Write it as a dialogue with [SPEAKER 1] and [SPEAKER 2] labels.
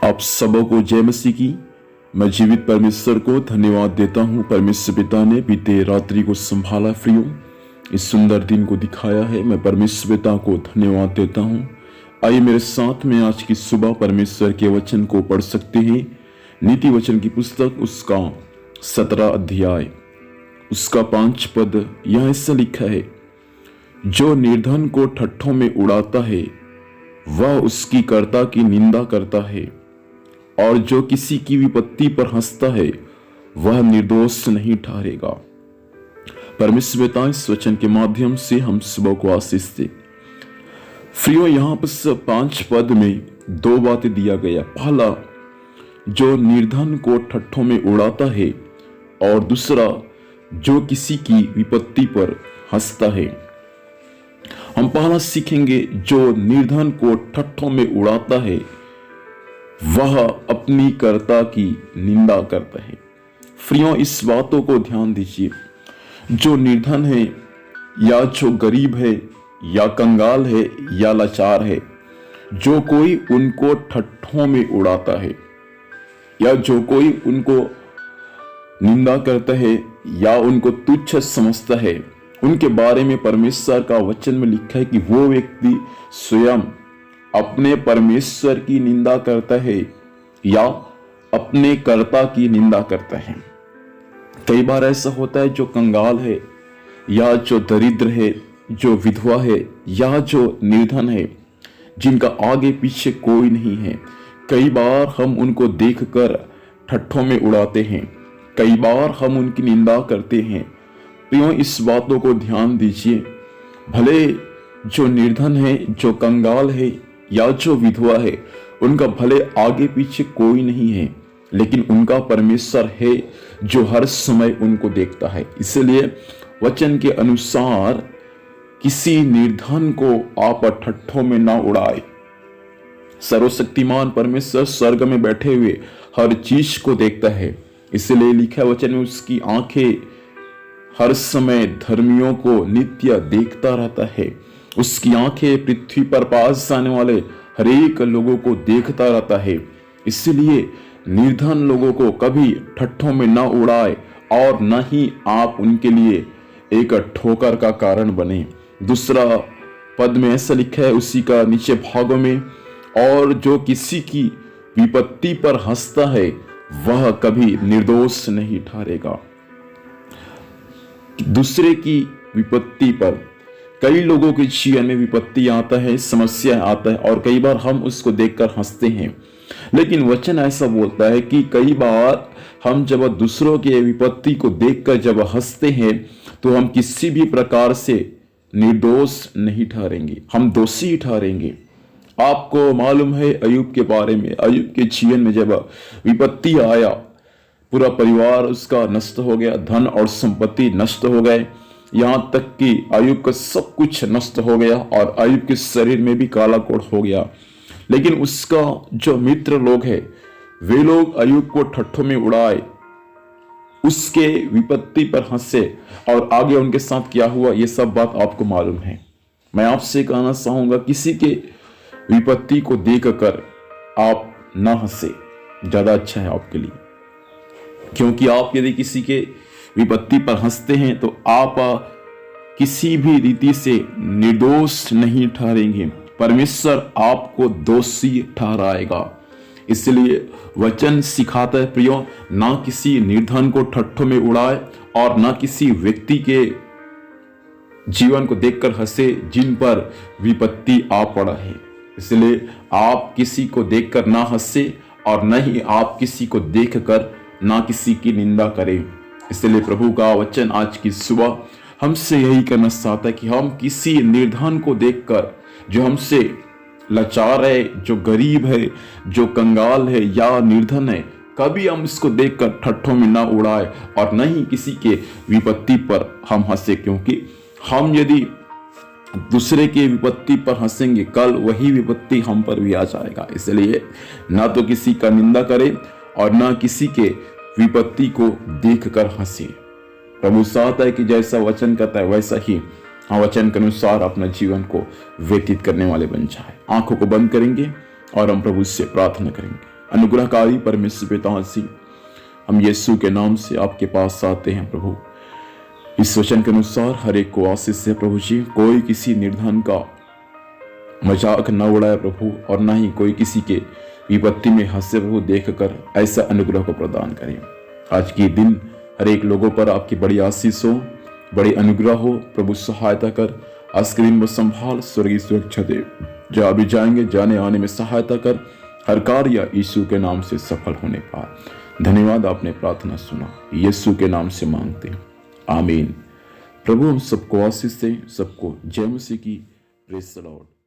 [SPEAKER 1] आप सबों को जय मसीह की। मैं जीवित परमेश्वर को धन्यवाद देता हूँ। परमेश्वर पिता ने बीते रात्रि को संभाला, प्रियो इस सुंदर दिन को दिखाया है। मैं परमेश्वर पिता को धन्यवाद देता हूँ। आइए मेरे साथ में आज की सुबह परमेश्वर के वचन को पढ़ सकते हैं। नीति वचन की पुस्तक उसका 17 अध्याय उसका 5 पद यहाँ ऐसा लिखा है, जो निर्धन को ठट्ठों में उड़ाता है वह उसकी कर्ता की निंदा करता है, और जो किसी की विपत्ति पर हंसता है वह निर्दोष नहीं ठहरेगा। परमेश्वर पिता इस वचन के माध्यम से हम सुबह को आशीष दे। प्रियो, यहाँ पर 5 पद में 2 बातें दिया गया। पहला, जो निर्धन को ठट्ठों में उड़ाता है, और दूसरा, जो किसी की विपत्ति पर हंसता है। हम पहला सीखेंगे, जो निर्धन को ठट्ठों में उड़ाता है वह अपनी कर्ता की निंदा करता है। प्रियो, इस बातों को ध्यान दीजिए। जो निर्धन है, या जो गरीब है, या कंगाल है, या लाचार है, जो कोई उनको ठट्ठों में उड़ाता है, या जो कोई उनको निंदा करता है, या उनको तुच्छ समझता है, उनके बारे में परमेश्वर का वचन में लिखा है कि वो व्यक्ति स्वयं अपने परमेश्वर की निंदा करता है या अपने कर्ता की निंदा करता है। कई बार ऐसा होता है, जो कंगाल है, या जो दरिद्र है, जो विधवा है, या जो निर्धन है, जिनका आगे पीछे कोई नहीं है, कई बार हम उनको देखकर ठट्ठों में उड़ाते हैं, कई बार हम उनकी निंदा करते हैं। प्रियो, इस बातों को ध्यान दीजिए। भले जो निर्धन है, जो कंगाल है, या जो विधवा है, उनका भले आगे पीछे कोई नहीं है, लेकिन उनका परमेश्वर है जो हर समय उनको देखता है। इसलिए वचन के अनुसार किसी निर्धन को आप ठट्ठों में ना उड़ाए। सर्वशक्तिमान परमेश्वर स्वर्ग में बैठे हुए हर चीज को देखता है। इसलिए लिखा वचन में, उसकी आंखें हर समय धर्मियों को नित्य देखता रहता है। उसकी आंखें पृथ्वी पर पास आने वाले हरेक लोगों को देखता रहता है। इसलिए निर्धन लोगों को कभी ठट्ठों में ना उड़ाए, और न ही आप उनके लिए एक ठोकर का कारण बने। दूसरा पद में ऐसा लिखा है, उसी का नीचे भागों में, और जो किसी की विपत्ति पर हंसता है वह कभी निर्दोष नहीं ठहरेगा। दूसरे की विपत्ति पर, कई लोगों के जीवन में विपत्ति आता है, समस्या आता है, और कई बार हम उसको देखकर हंसते हैं। लेकिन वचन ऐसा बोलता है कि कई बार हम जब दूसरों के विपत्ति को देखकर जब हंसते हैं तो हम किसी भी प्रकार से निर्दोष नहीं ठहरेंगे, हम दोषी ठहरेंगे। आपको मालूम है अय्यूब के बारे में, अय्यूब के जीवन में जब विपत्ति आया, पूरा परिवार उसका नष्ट हो गया, धन और संपत्ति नष्ट हो गए, यहाँ तक कि अय्यूब का सब कुछ नष्ट हो गया, और अय्यूब के शरीर में भी काला कोढ़ हो गया। लेकिन उसका जो मित्र लोग हैं, वे लोग अय्यूब को ठट्ठों में उड़ाए, उसके विपत्ति पर हंसे, और आगे उनके साथ क्या हुआ ये सब बात आपको मालूम है। मैं आपसे कहना चाहूंगा, किसी के विपत्ति को देखकर आप ना हंसे, ज्यादा अच्छा है आपके लिए। क्योंकि आप यदि किसी के विपत्ति पर हंसते हैं तो आप किसी भी रीति से निर्दोष नहीं ठहरेंगे, परमेश्वर आपको दोषी ठहराएगा। इसलिए वचन सिखाता है, प्रियो, ना किसी निर्धन को ठट्ठों में उड़ाए, और ना किसी व्यक्ति के जीवन को देखकर हंसे जिन पर विपत्ति आ पड़ा है। इसलिए आप किसी को देखकर ना हंसे, और न ही आप किसी को देखकर ना किसी की निंदा करें। इसलिए प्रभु का वचन आज की सुबह हमसे यही करना चाहता है कि हम किसी निर्धन को देखकर, जो हमसे लाचार है, जो गरीब है, जो कंगाल है या निर्धन है, कभी हम इसको देखकर ठट्ठों में ना उड़ाए, और न ही किसी के विपत्ति पर हम हंसे। क्योंकि हम यदि दूसरे के विपत्ति पर हंसेंगे, कल वही विपत्ति हम पर भी आ जाएगा। इसलिए ना तो किसी का निंदा करें, और ना किसी के विपत्ति को देखकर हंसे। प्रभु चाहता है कि जैसा वचन कहता है वैसा ही हम वचन के अनुसार अपना जीवन को व्यतीत करने वाले बन जाए। आंखों को बंद करेंगे और हम प्रभु से प्रार्थना करेंगे। अनुग्रहकारी परमेश्वर पिता जी, हम यीशु के नाम से आपके पास आते हैं प्रभु। इस वचन के अनुसार हर एक को आशीष है प्रभु जी। कोई किसी निर्धन का मजाक न उड़ाए प्रभु, और न ही कोई किसी के विपत्ति में हंसे प्रभु। देखकर ऐसा अनुग्रह को प्रदान करें। आज के दिन हर एक लोगों पर आपकी बड़ी आशीष हो, बड़ी अनुग्रह हो प्रभु। सहायता कर, आज के दिन में संभाल, स्वर्गीय सुरक्षा दे। जहाँ भी जाएंगे जाने आने में सहायता कर, हर कार्य यीशु के नाम से सफल होने पाए। धन्यवाद, आपने प्रार्थना सुना, यीशु के नाम से मांगते हैं, आमीन। प्रभु हम सबको आशीष दे, सबको जय मसीह की। Praise the Lord.